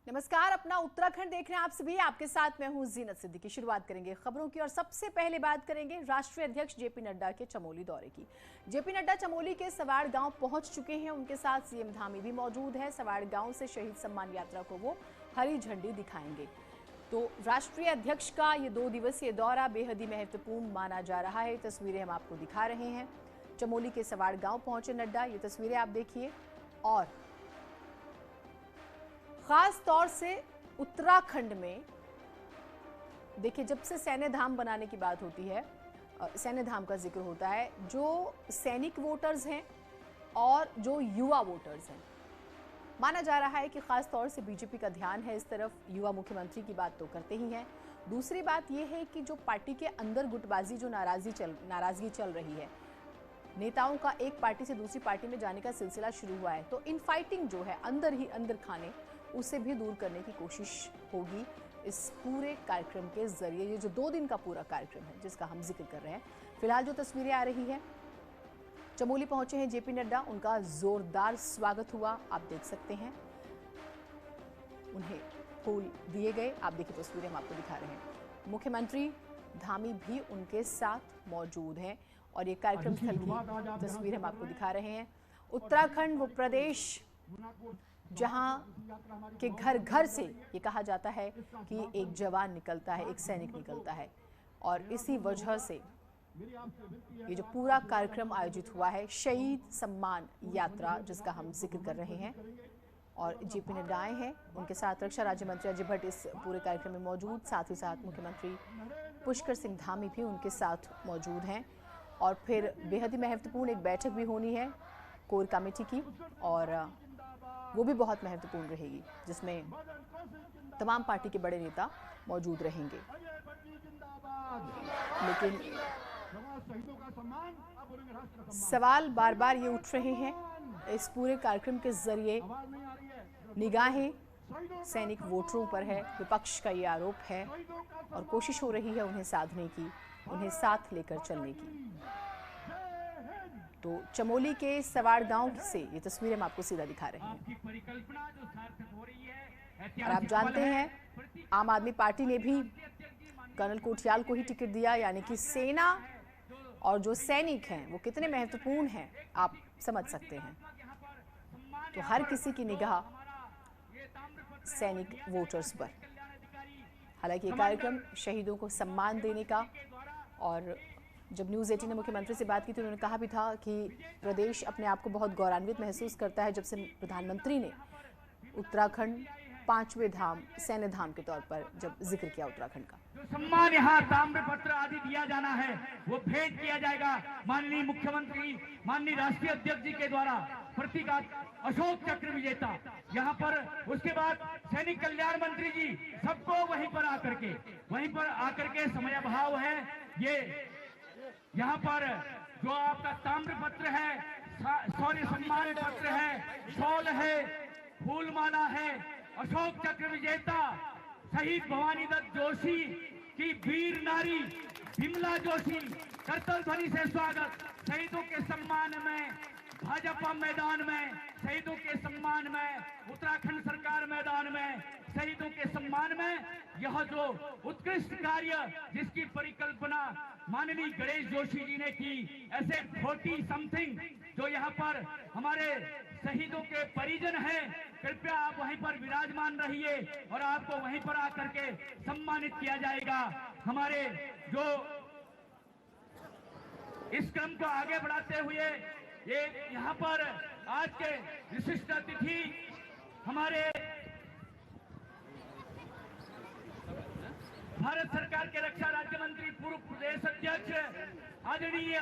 नमस्कार, अपना उत्तराखंड देख रहे हैं आप सभी। आपके साथ मैं हूं जीनत सिद्दीकी। शुरुआत करेंगे खबरों की और सबसे पहले बात करेंगे राष्ट्रीय अध्यक्ष जेपी नड्डा के चमोली दौरे की। जेपी नड्डा चमोली के सवाड़ गांव पहुंच चुके हैं। उनके साथ सीएम धामी भी मौजूद है। सवाड़ गांव से शहीद सम्मान यात्रा को वो हरी झंडी दिखाएंगे। तो राष्ट्रीय अध्यक्ष का ये 2 दिवसीय दौरा बेहद ही महत्वपूर्ण माना जा रहा है। तस्वीरें हम आपको दिखा रहे हैं। चमोली के सवाड़ गांव पहुंचे नड्डा, ये तस्वीरें आप देखिए। और खास तौर से उत्तराखंड में देखिए, जब से सैन्य धाम बनाने की बात होती है, सैन्य धाम का जिक्र होता है, जो सैनिक वोटर्स हैं और जो युवा वोटर्स हैं, माना जा रहा है कि खास तौर से बीजेपी का ध्यान है इस तरफ। युवा मुख्यमंत्री की बात तो करते ही हैं। दूसरी बात यह है कि जो पार्टी के अंदर गुटबाजी, जो नाराजगी चल रही है, नेताओं का एक पार्टी से दूसरी पार्टी में जाने का सिलसिला शुरू हुआ है, तो इनफाइटिंग जो है अंदर ही अंदर खाने, उसे भी दूर करने की कोशिश होगी इस पूरे कार्यक्रम के जरिए। ये जो 2 दिन का पूरा कार्यक्रम है जिसका हम जिक्र कर रहे हैं। फिलहाल जो तस्वीरें आ रही है, चमोली पहुंचे हैं जेपी नड्डा, उनका जोरदार स्वागत हुआ, आप देख सकते हैं। उन्हें फूल दिए गए, आप देखिए तस्वीरें हम आपको दिखा रहे हैं। मुख्यमंत्री धामी भी उनके साथ मौजूद हैं और ये कार्यक्रम स्थल की तस्वीर हम आपको दिखा रहे हैं। उत्तराखंड वो प्रदेश जहां के घर घर से ये कहा जाता है कि एक जवान निकलता है, एक सैनिक निकलता है, और इसी वजह से ये जो पूरा कार्यक्रम आयोजित हुआ है, शहीद सम्मान यात्रा, जिसका हम जिक्र कर रहे हैं। और जेपी नड्डा आए हैं, उनके साथ रक्षा राज्य मंत्री अजय भट्ट इस पूरे कार्यक्रम में मौजूद, साथ ही साथ मुख्यमंत्री पुष्कर सिंह धामी भी उनके साथ मौजूद हैं। और फिर बेहद ही महत्वपूर्ण एक बैठक भी होनी है कोर कमेटी की, और वो भी बहुत महत्वपूर्ण रहेगी, जिसमें तमाम पार्टी के बड़े नेता मौजूद रहेंगे। लेकिन सवाल बार बार ये उठ रहे हैं इस पूरे कार्यक्रम के जरिए, निगाहें सैनिक वोटरों पर है, विपक्ष का ये आरोप है और कोशिश हो रही है उन्हें साधने की, उन्हें साथ लेकर चलने की। तो चमोली के सवाड़ गांव से ये तस्वीरें हम आपको सीधा दिखा रहे हैं। और आप जानते हैं आम आदमी पार्टी ने भी कर्नल कोठियाल को ही टिकट दिया, यानी कि सेना और जो सैनिक हैं वो कितने महत्वपूर्ण हैं आप समझ सकते हैं। तो हर किसी की निगाह सैनिक वोटर्स पर। हालांकि ये कार्यक्रम शहीदों को सम्मान देने का, और जब न्यूज़ 18 ने मुख्यमंत्री से बात की तो उन्होंने कहा भी था कि प्रदेश अपने आप को बहुत गौरवान्वित महसूस करता है जब से प्रधानमंत्री ने उत्तराखंड 5वें धाम, सैन्य धाम के तौर पर जब जिक्र किया उत्तराखंड का। जो सम्मान यहाँ ताम्र पत्र आदि दिया जाना है वो भेंट किया जाएगा माननीय मुख्यमंत्री, माननीय राष्ट्रीय अध्यक्ष जी के द्वारा। प्रतीकात्मक अशोक चक्र विजेता यहाँ पर, उसके बाद सैनिक कल्याण मंत्री जी, सबको वहीं पर आकर के समय भाव है। ये यहाँ पर जो आपका ताम्र पत्र है, शौर्य सम्मान पत्र है, शॉल है, फूलमाला है, अशोक चक्र विजेता शहीद भवानी दत्त जोशी की वीर नारी विमला जोशी, करतल ध्वनि से स्वागत। शहीदों के सम्मान में भाजपा मैदान में, शहीदों के सम्मान में उत्तराखंड सरकार मैदान में, शहीदों के सम्मान में यह जो उत्कृष्ट कार्य जिसकी परिकल्पना माननीय गणेश जोशी जी ने की, ऐसे 40 समथिंग जो यहाँ पर हमारे शहीदों के परिजन हैं, कृपया आप वहीं पर विराजमान रहिए और आपको वहीं पर आकर के सम्मानित किया जाएगा। हमारे जो इस क्रम को आगे बढ़ाते हुए ये यहाँ पर आज के विशिष्ट अतिथि हमारे भारत सरकार के रक्षा राज्य मंत्री, पूर्व प्रदेश अध्यक्ष आदरणीय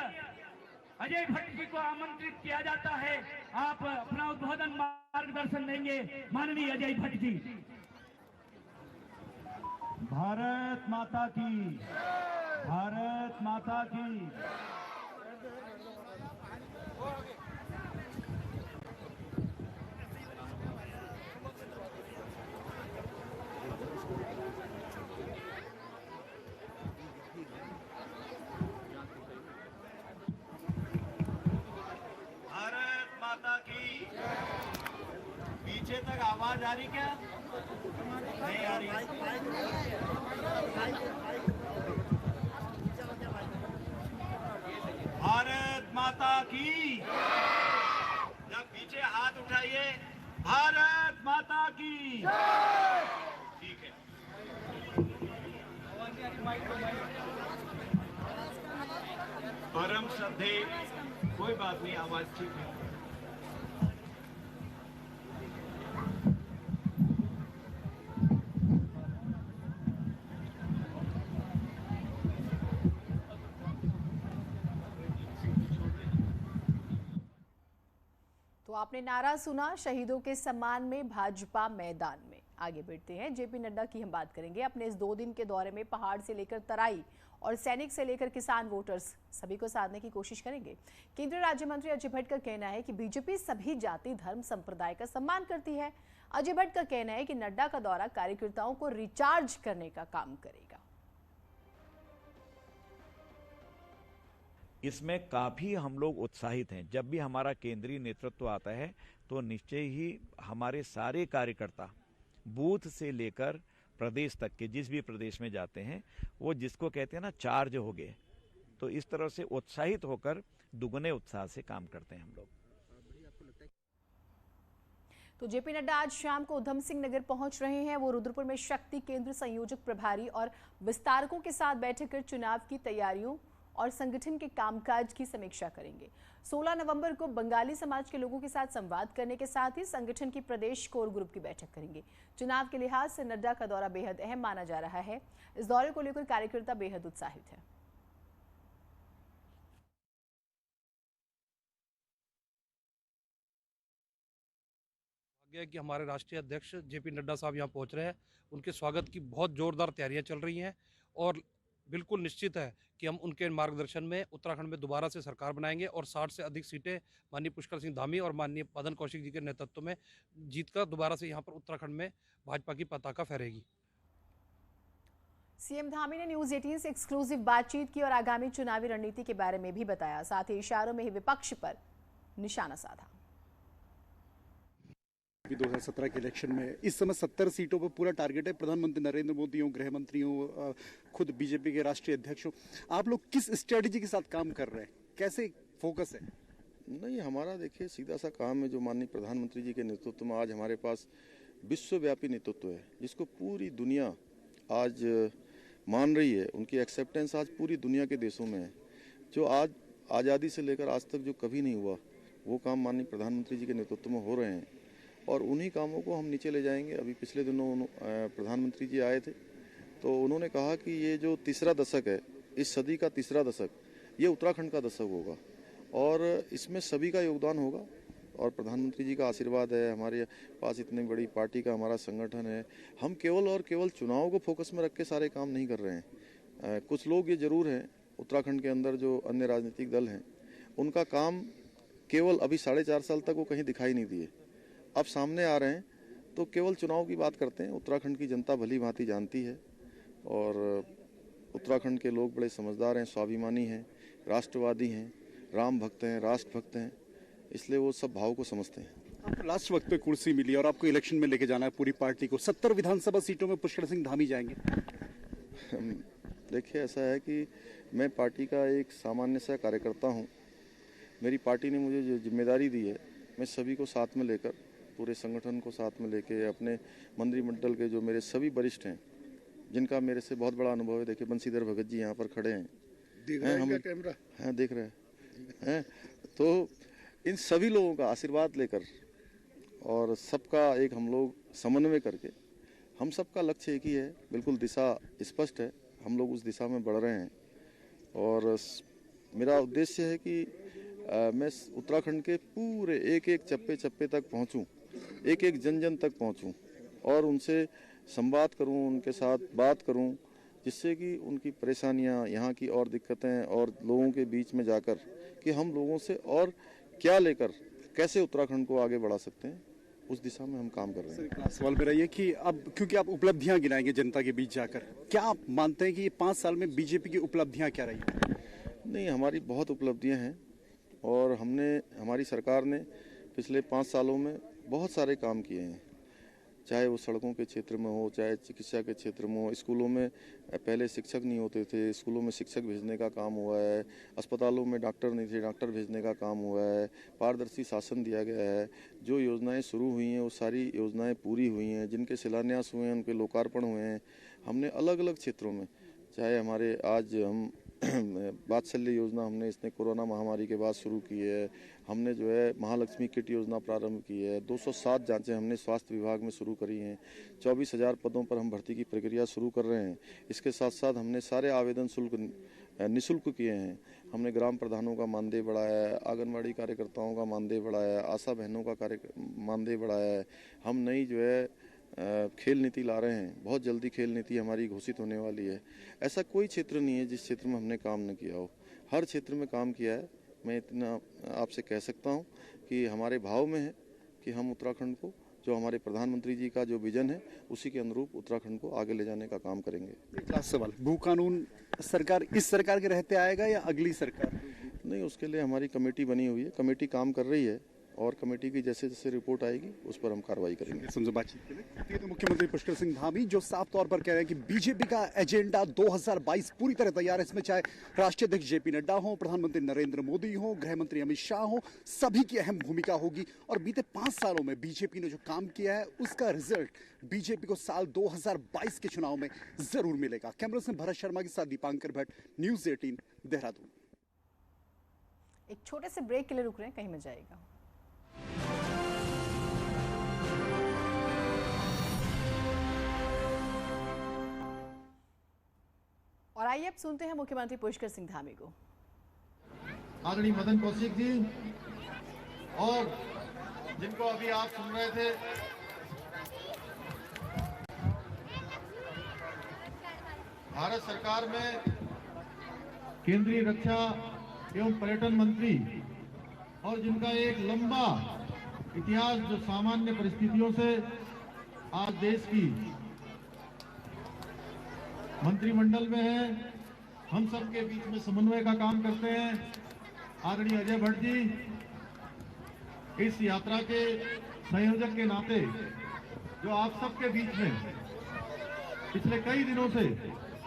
अजय भट्ट जी को आमंत्रित किया जाता है। आप अपना उद्बोधन मार्गदर्शन देंगे माननीय अजय भट्ट जी। भारत माता की, भारत माता की। भारत माता की। पीछे तक आवाज आ रही क्या? भारत माता की, जब पीछे हाथ उठाइए, भारत माता की। ठीक है। परम श्रद्धे, कोई बात नहीं, आवाज ठीक है। तो आपने नारा सुना, शहीदों के सम्मान में भाजपा मैदान में। आगे बढ़ते हैं, जेपी नड्डा की हम बात करेंगे। अपने इस 2 दिन के दौरे में पहाड़ से लेकर तराई और सैनिक से लेकर किसान वोटर्स सभी को साधने की कोशिश करेंगे। केंद्रीय राज्य मंत्री अजय भट्ट का कहना है कि बीजेपी सभी जाति धर्म संप्रदाय का सम्मान करती है। अजय भट्ट का कहना है कि नड्डा का दौरा कार्यकर्ताओं को रिचार्ज करने का काम करेगा। इसमें काफ़ी हम लोग उत्साहित हैं। जब भी हमारा केंद्रीय नेतृत्व आता है तो निश्चय ही हमारे सारे कार्यकर्ता बूथ से लेकर प्रदेश तक के, जिस भी प्रदेश में जाते हैं, वो जिसको कहते हैं ना, चार्ज हो गए। तो इस तरह से उत्साहित होकर दुगने उत्साह से काम करते हैं हम लोग। तो जेपी नड्डा आज शाम को उधम सिंह नगर पहुंच रहे हैं। वो रुद्रपुर में शक्ति केंद्र संयोजक प्रभारी और विस्तारकों के साथ बैठक कर चुनाव की तैयारियों और संगठन के कामकाज की समीक्षा करेंगे। 16 नवंबर को बंगाली समाज के लोगों के साथ संवाद करने के साथ ही संगठन की प्रदेश कोर ग्रुप की बैठक करेंगे। चुनाव के लिहाज से नड्डा का दौरा बेहद अहम माना जा रहा है। इस दौरे को लेकर कार्यकर्ता बेहद उत्साहित है। कि हमारे राष्ट्रीय अध्यक्ष जेपी नड्डा साहब यहाँ पहुँच रहे हैं। उनके स्वागत की बहुत जोरदार तैयारियां चल रही हैं और बिल्कुल निश्चित है कि हम उनके मार्गदर्शन में उत्तराखंड में दोबारा से सरकार बनाएंगे और 60 से अधिक सीटें माननीय पुष्कर सिंह धामी और माननीय मदन कौशिक जी के नेतृत्व में जीतकर दोबारा से यहाँ पर उत्तराखंड में भाजपा की पताका फहरेगी। सीएम धामी ने न्यूज 18 से एक्सक्लूसिव बातचीत की और आगामी चुनावी रणनीति के बारे में भी बताया। साथ ही इशारों में ही विपक्ष पर निशाना साधा। 2017 के इलेक्शन में इस समय 70 सीटों पर पूरा टारगेट है। प्रधानमंत्री नरेंद्र मोदी हो, गृह मंत्री हो, खुद बीजेपी के राष्ट्रीय अध्यक्ष हो, आप लोग किस स्ट्रेटजी के साथ काम कर रहे हैं, कैसे फोकस है? नहीं, हमारा देखिए सीधा सा काम है। जो माननीय प्रधानमंत्री जी के नेतृत्व में आज हमारे पास विश्वव्यापी नेतृत्व है, जिसको पूरी दुनिया आज मान रही है। उनकी एक्सेप्टेंस आज पूरी दुनिया के देशों में है। जो आज आज़ादी से लेकर आज तक जो कभी नहीं हुआ, वो काम माननीय प्रधानमंत्री जी के नेतृत्व में हो रहे हैं और उन्हीं कामों को हम नीचे ले जाएंगे। अभी पिछले दिनों प्रधानमंत्री जी आए थे तो उन्होंने कहा कि ये जो तीसरा दशक है, इस सदी का तीसरा दशक, ये उत्तराखंड का दशक होगा और इसमें सभी का योगदान होगा और प्रधानमंत्री जी का आशीर्वाद है। हमारे पास इतनी बड़ी पार्टी का हमारा संगठन है। हम केवल और केवल चुनाव को फोकस में रख के सारे काम नहीं कर रहे हैं। कुछ लोग ये जरूर हैं उत्तराखंड के अंदर, जो अन्य राजनीतिक दल हैं, उनका काम केवल अभी 4.5 साल तक वो कहीं दिखाई नहीं दिए, अब सामने आ रहे हैं तो केवल चुनाव की बात करते हैं। उत्तराखंड की जनता भली भांति जानती है और उत्तराखंड के लोग बड़े समझदार हैं, स्वाभिमानी हैं, राष्ट्रवादी हैं, राम भक्त हैं, राष्ट्र भक्त हैं, इसलिए वो सब भाव को समझते हैं। आपको लास्ट वक्त पे कुर्सी मिली और आपको इलेक्शन में लेके जाना है पूरी पार्टी को। 70 विधानसभा सीटों में पुष्कर सिंह धामी जाएंगे। देखिए, ऐसा है कि मैं पार्टी का एक सामान्य सा कार्यकर्ता हूँ। मेरी पार्टी ने मुझे जो जिम्मेदारी दी है, मैं सभी को साथ में लेकर, पूरे संगठन को साथ में लेके, अपने मंत्रिमंडल के जो मेरे सभी वरिष्ठ हैं, जिनका मेरे से बहुत बड़ा अनुभव है। देखिए, बंशीधर भगत जी यहाँ पर खड़े हैं, देख रहे हैं कैमरा? हाँ, देख रहे हैं। तो इन सभी लोगों का आशीर्वाद लेकर और सबका एक हम लोग समन्वय करके, हम सबका लक्ष्य एक ही है, बिल्कुल दिशा स्पष्ट है, हम लोग उस दिशा में बढ़ रहे हैं और मेरा उद्देश्य है कि मैं उत्तराखंड के पूरे एक एक चप्पे चप्पे तक पहुंचूं, एक एक जन जन तक पहुंचूं और उनसे संवाद करूं, उनके साथ बात करूं, जिससे कि उनकी परेशानियां, यहाँ की और दिक्कतें और लोगों के बीच में जाकर कि हम लोगों से और क्या लेकर कैसे उत्तराखंड को आगे बढ़ा सकते हैं, उस दिशा में हम काम कर रहे हैं। सवाल मेरा ये कि अब क्योंकि आप उपलब्धियां गिनाएंगे जनता के बीच जाकर, क्या आप मानते हैं कि ये 5 साल में बीजेपी की उपलब्धियां क्या रही? नहीं, हमारी बहुत उपलब्धियां हैं और हमारी सरकार ने पिछले 5 सालों में बहुत सारे काम किए हैं। चाहे वो सड़कों के क्षेत्र में हो, चाहे चिकित्सा के क्षेत्र में हो। स्कूलों में पहले शिक्षक नहीं होते थे, स्कूलों में शिक्षक भेजने का काम हुआ है। अस्पतालों में डॉक्टर नहीं थे, डॉक्टर भेजने का काम हुआ है। पारदर्शी शासन दिया गया है। जो योजनाएं शुरू हुई हैं वो सारी योजनाएं पूरी हुई हैं। जिनके शिलान्यास हुए हैं उनके लोकार्पण हुए हैं। हमने अलग अलग क्षेत्रों में, चाहे हमारे आज हम वात्सल्य योजना हमने इसने कोरोना महामारी के बाद शुरू की है। हमने जो है महालक्ष्मी किट योजना प्रारंभ की है। 207 जांचें हमने स्वास्थ्य विभाग में शुरू करी हैं। 24,000 पदों पर हम भर्ती की प्रक्रिया शुरू कर रहे हैं। इसके साथ साथ हमने सारे आवेदन शुल्क निःशुल्क किए हैं। हमने ग्राम प्रधानों का मानदेय बढ़ाया है, आंगनबाड़ी कार्यकर्ताओं का मानदेय बढ़ाया है, आशा बहनों का मानदेय बढ़ाया है। हम नई जो है खेल नीति ला रहे हैं। बहुत जल्दी खेल नीति हमारी घोषित होने वाली है। ऐसा कोई क्षेत्र नहीं है जिस क्षेत्र में हमने काम न किया हो। हर क्षेत्र में काम किया है। मैं इतना आपसे कह सकता हूं कि हमारे भाव में है कि हम उत्तराखंड को, जो हमारे प्रधानमंत्री जी का जो विजन है, उसी के अनुरूप उत्तराखंड को आगे ले जाने का काम करेंगे। लास्ट सवाल, भू कानून सरकार इस सरकार के रहते आएगा या अगली सरकार? नहीं, उसके लिए हमारी कमेटी बनी हुई है। कमेटी काम कर रही है और कमेटी की जैसे जैसे रिपोर्ट आएगी उस पर हम कार्रवाई करेंगे। समझो बातचीत के लिए ये तो मुख्यमंत्री पुष्कर सिंह धामी जो साफ तौर पर कह रहे हैं कि बीजेपी का एजेंडा 2022 पूरी तरह तैयार है। इसमें चाहे राष्ट्रीय अध्यक्ष जेपी नड्डा हो, प्रधानमंत्री नरेंद्र मोदी हो, गृह मंत्री अमित शाह हो, सभी की अहम भूमिका होगी। और बीते 5 सालों में बीजेपी ने जो काम किया है उसका रिजल्ट बीजेपी को साल 2022 के चुनाव में जरूर मिलेगा। कैमरा से भरत शर्मा के साथ दीपांकर भट्ट, न्यूज 18 देहरादून। एक छोटे से ब्रेक के लिए रुक रहे हैं, कहीं मत जाइएगा। और आइए अब सुनते हैं मुख्यमंत्री पुष्कर सिंह धामी को। आदरणीय मदन कौशिक जी और जिनको अभी आप सुन रहे थे, भारत सरकार में केंद्रीय रक्षा एवं पर्यटन मंत्री और जिनका एक लंबा इतिहास जो सामान्य परिस्थितियों से आज देश की मंत्रिमंडल में है, हम सबके बीच में समन्वय का काम करते हैं। आदरणीय अजय भट्ट जी इस यात्रा के संयोजक के नाते जो आप सबके बीच में पिछले कई दिनों से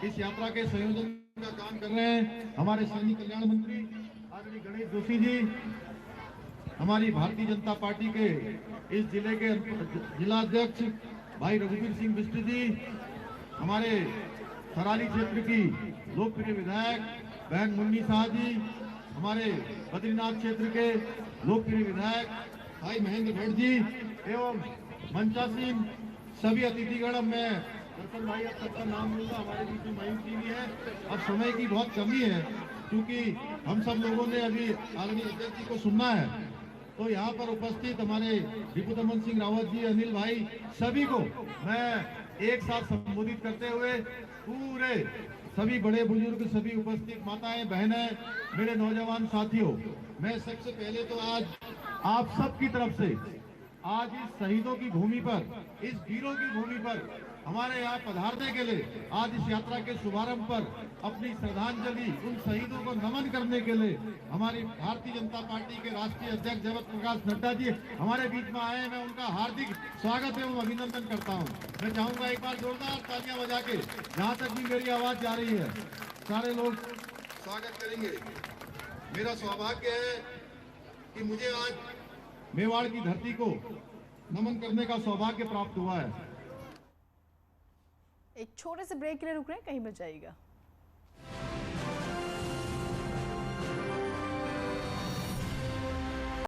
इस यात्रा के संयोजन का काम कर रहे हैं, हमारे सैनिक कल्याण मंत्री आदरणीय गणेश जोशी जी, हमारी भारतीय जनता पार्टी के इस जिले के जिलाध्यक्ष भाई रघुवीर सिंह बिष्ट जी, हमारे थराली क्षेत्र की लोकप्रिय विधायक बहन मुन्नी शाह जी, हमारे बद्रीनाथ क्षेत्र के लोकप्रिय विधायक भाई महेंद्र भट्ट जी एवं मंचासीन सभी अतिथिगण। मैं दर्शन भाई अब तक का नाम लूंगा, हमारे बीच में मयूर जी भी है। अब समय की बहुत कमी है क्योंकि हम सब लोगों ने अभी आदरणीय अध्यक्ष जी को सुनना है, तो यहाँ पर उपस्थित हमारे रिपुदमन सिंह रावत जी, अनिल भाई, सभी को मैं एक साथ संबोधित करते हुए पूरे सभी बड़े बुजुर्ग, सभी उपस्थित माताएं, बहनें, मेरे नौजवान साथियों, मैं सबसे पहले तो आज आप सब की तरफ से आज इस शहीदों की भूमि पर, इस वीरों की भूमि पर हमारे यहाँ पधारने के लिए, आज इस यात्रा के शुभारंभ पर अपनी श्रद्धांजलि उन शहीदों को नमन करने के लिए हमारी भारतीय जनता पार्टी के राष्ट्रीय अध्यक्ष जगत प्रकाश नड्डा जी हमारे बीच में आए। मैं उनका हार्दिक स्वागत एवं अभिनंदन करता हूँ। मैं चाहूंगा एक बार जोरदार तालियां बजा के, जहाँ तक भी मेरी आवाज जा रही है, सारे लोग स्वागत करेंगे। मेरा सौभाग्य है कि मुझे आज मेवाड़ की धरती को नमन करने का सौभाग्य प्राप्त हुआ है। एक छोटे से ब्रेक के लिए रुक रहे हैं, कहीं मत जाइएगा।